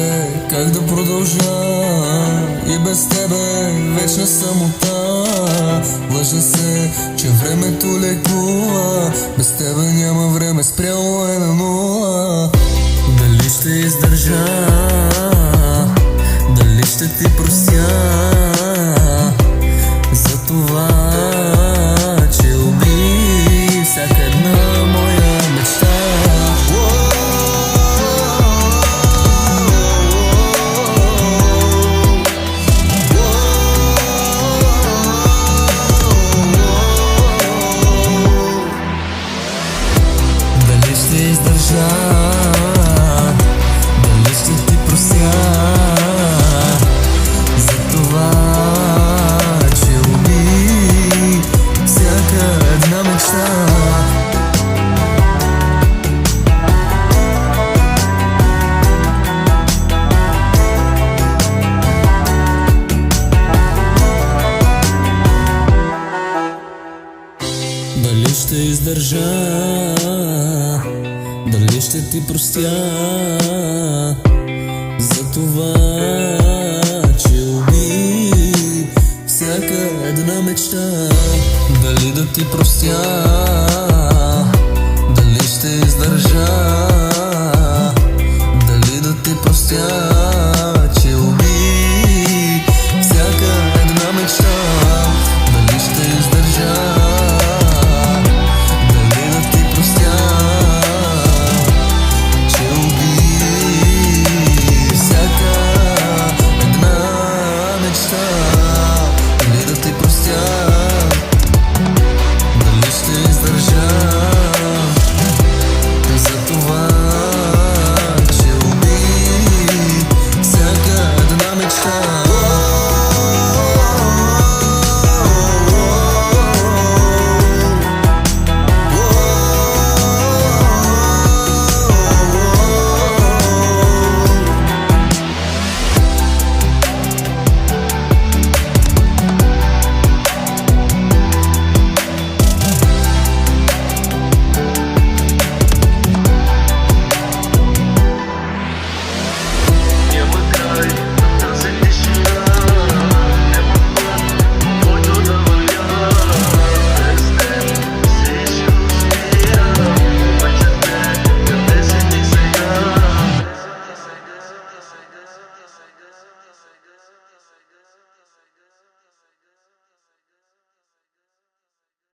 се как да продължа и без тебе вечна самота. Лъжа се, че времето лекува, без тебе няма време, спряло е на нула. Дали ще издържа, дали ще ти простя за това, че уби всяка една моя мечта. Дали ще издържа, дали ще ти простя за това, че уби всяка една мечта. Дали ще издържа, дали ще ти простя за това, че уби всяка една мечта. Дали да ти простя,